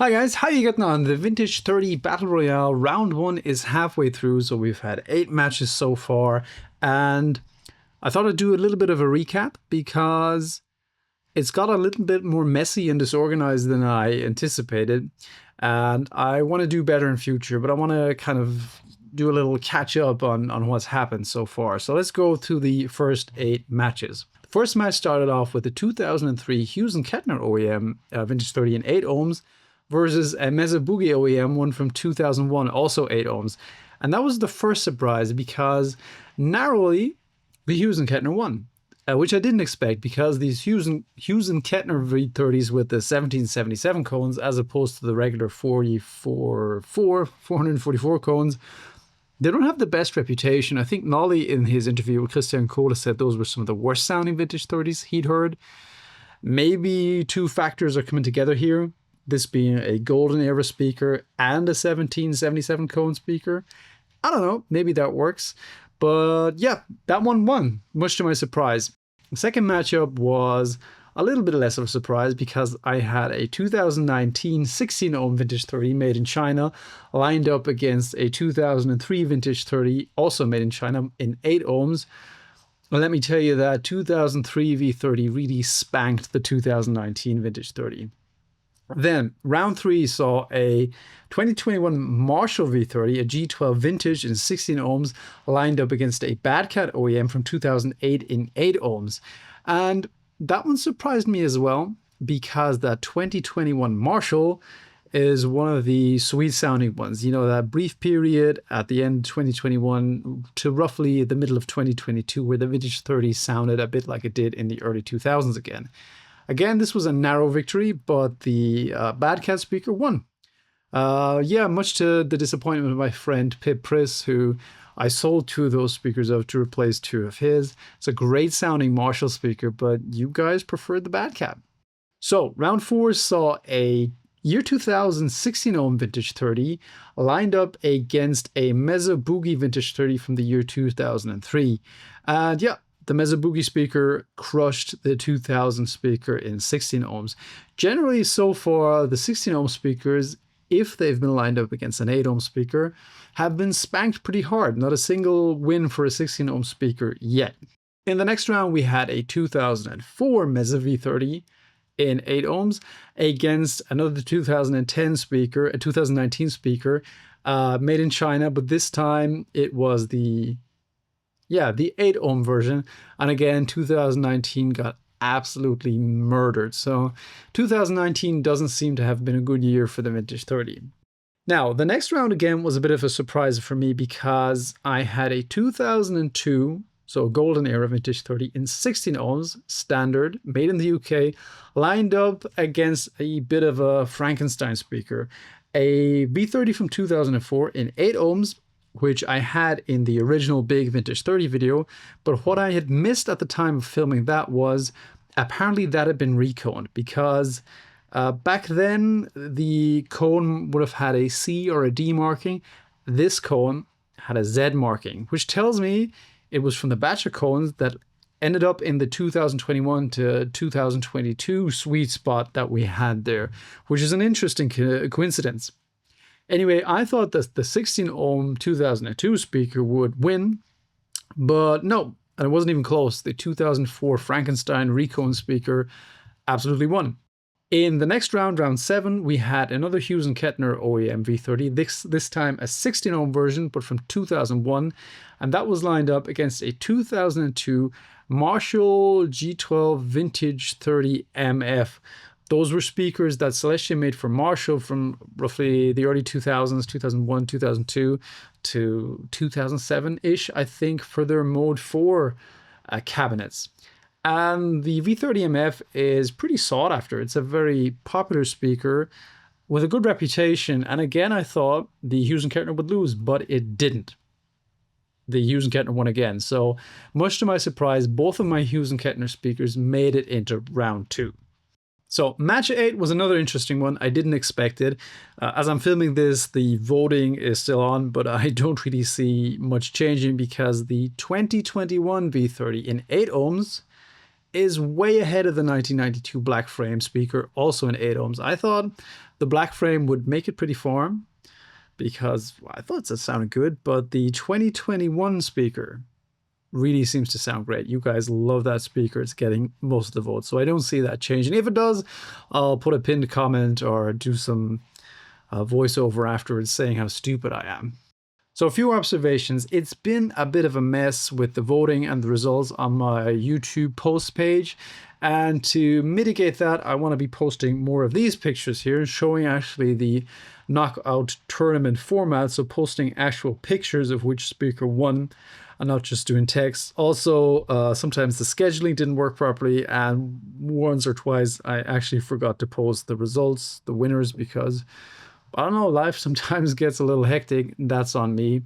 Hi guys, how you getting on? The Vintage 30 Battle Royale round 1 is halfway through, so we've had 8 matches so far, and I thought I'd do a little bit of a recap because it's got a little bit more messy and disorganized than I anticipated, and I want to do better in future, but I want to kind of do a little catch up on what's happened so far. So let's go to the first 8 matches. The first match started off with the 2003 Hughes and Kettner OEM Vintage 30 in 8 ohms versus a Mesa Boogie OEM one from 2001, also 8 ohms. And that was the first surprise because narrowly the Hughes and Kettner won, which I didn't expect because these Hughes and Kettner V30s with the 1777 cones as opposed to the regular 444 cones, they don't have the best reputation. I think Nolly in his interview with Christian Kohle said those were some of the worst sounding vintage 30s he'd heard. Maybe two factors are coming together here. This being a golden era speaker and a 1777 cone speaker. I don't know, maybe that works. But yeah, that one won, much to my surprise. The second matchup was a little bit less of a surprise because I had a 2019 16 ohm vintage 30 made in China lined up against a 2003 vintage 30 also made in China in 8 ohms. Well, let me tell you that 2003 V30 really spanked the 2019 vintage 30. Then round 3 saw a 2021 Marshall V30, a G12 vintage in 16 ohms, lined up against a Bad Cat OEM from 2008 in 8 ohms. And that one surprised me as well because that 2021 Marshall is one of the sweet sounding ones. You know, that brief period at the end of 2021 to roughly the middle of 2022 where the vintage 30 sounded a bit like it did in the early 2000s again. Again, this was a narrow victory, but the Bad Cat speaker won. Yeah, much to the disappointment of my friend Pip Priss, who I sold 2 of those speakers of to replace 2 of his. It's a great sounding Marshall speaker, but you guys preferred the Bad Cat. So round 4 saw a year 2000 16 ohm vintage 30 lined up against a Mesa Boogie vintage 30 from the year 2003. And yeah, the Mesa Boogie speaker crushed the 2000 speaker in 16 ohms. Generally, so far, the 16 ohm speakers, if they've been lined up against an 8 ohm speaker, have been spanked pretty hard. Not a single win for a 16 ohm speaker yet. In the next round, we had a 2004 Mesa V30 in 8 ohms against another 2010 speaker, a 2019 speaker made in China, but this time it was the 8 ohm version. And again, 2019 got absolutely murdered. So 2019 doesn't seem to have been a good year for the Vintage 30. Now, the next round again was a bit of a surprise for me because I had a 2002, so golden era Vintage 30 in 16 ohms, standard, made in the UK, lined up against a bit of a Frankenstein speaker, a V30 from 2004 in 8 ohms, which I had in the original big Vintage 30 video, but what I had missed at the time of filming that was apparently that had been reconed because back then the cone would have had a C or a D marking. This cone had a Z marking, which tells me it was from the batch of cones that ended up in the 2021 to 2022 sweet spot that we had there, which is an interesting coincidence. Anyway, I thought that the 16 ohm 2002 speaker would win, but no, and it wasn't even close. The 2004 Frankenstein Recone speaker absolutely won. In the next round, round 7, we had another Hughes and Kettner OEM V30, this time a 16 ohm version, but from 2001, and that was lined up against a 2002 Marshall G12 Vintage 30 MF. Those were speakers that Celestia made for Marshall from roughly the early 2000s, 2001, 2002 to 2007-ish, I think, for their Mode 4 cabinets. And the V30MF is pretty sought after. It's a very popular speaker with a good reputation. And again, I thought the Hughes and Kettner would lose, but it didn't. The Hughes and Kettner won again. So much to my surprise, both of my Hughes and Kettner speakers made it into round 2. So match 8 was another interesting one. I didn't expect it. As I'm filming this, the voting is still on, but I don't really see much changing because the 2021 V30 in 8 ohms is way ahead of the 1992 black frame speaker, also in 8 ohms. I thought The black frame would make it pretty firm because I thought it sounded good, but the 2021 speaker really seems to sound great. You guys love that speaker. It's getting most of the votes. So I don't see that changing. If it does, I'll put a pinned comment or do some voiceover afterwards saying how stupid I am. So a few observations. It's been a bit of a mess with the voting and the results on my YouTube post page. And to mitigate that, I want to be posting more of these pictures here, showing actually the knockout tournament format. So posting actual pictures of which speaker won and not just doing text. Also, sometimes the scheduling didn't work properly, and once or twice I actually forgot to post the results, the winners, because I don't know, life sometimes gets a little hectic. That's on me.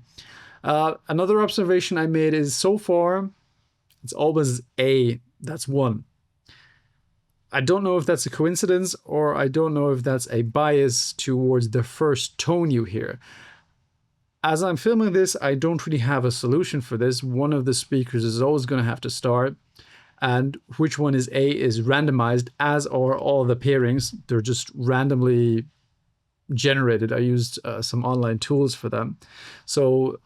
Another observation I made is so far, it's always A that's won. I don't know if that's a coincidence or I don't know if that's a bias towards the first tone you hear. As I'm filming this, I don't really have a solution for this. One of the speakers is always going to have to start. And which one is A is randomized, as are all the pairings. They're just randomly generated. I used some online tools for them. So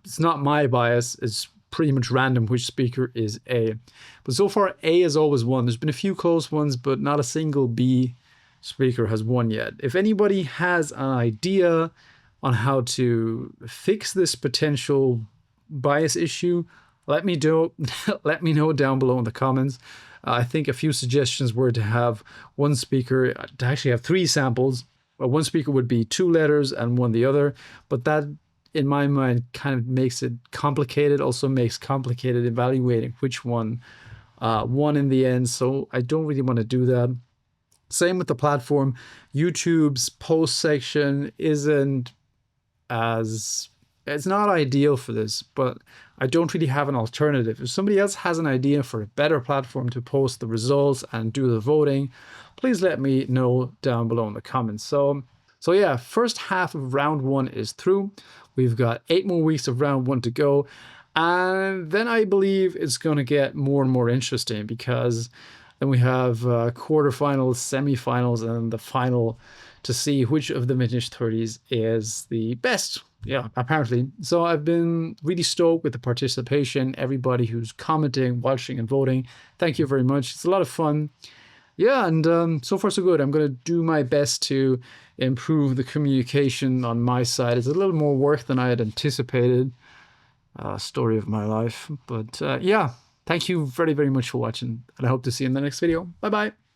it's not my bias. It's pretty much random which speaker is A. But so far, A has always won. There's been a few close ones, but not a single B speaker has won yet. If anybody has an idea on how to fix this potential bias issue, let me know. Let me know down below in the comments. I think a few suggestions were to have one speaker, to actually have 3 samples. One speaker would be 2 letters and one the other, but that in my mind kind of makes it complicated, also makes complicated evaluating which one won in the end. So I don't really want to do that. Same with the platform. YouTube's post section isn't as, it's not ideal for this, but I don't really have an alternative. If somebody else has an idea for a better platform to post the results and do the voting, please let me know down below in the comments. So yeah, first half of round 1 is through. We've got 8 more weeks of round 1 to go. And then I believe it's going to get more and more interesting, because then we have quarterfinals, semifinals, and the final to see which of the vintage 30s is the best. Yeah, apparently. So I've been really stoked with the participation, everybody who's commenting, watching, and voting. Thank you very much. It's a lot of fun. Yeah, and so far so good. I'm going to do my best to improve the communication on my side. It's a little more work than I had anticipated. Story of my life. But yeah, thank you very, very much for watching, and I hope to see you in the next video. Bye-bye.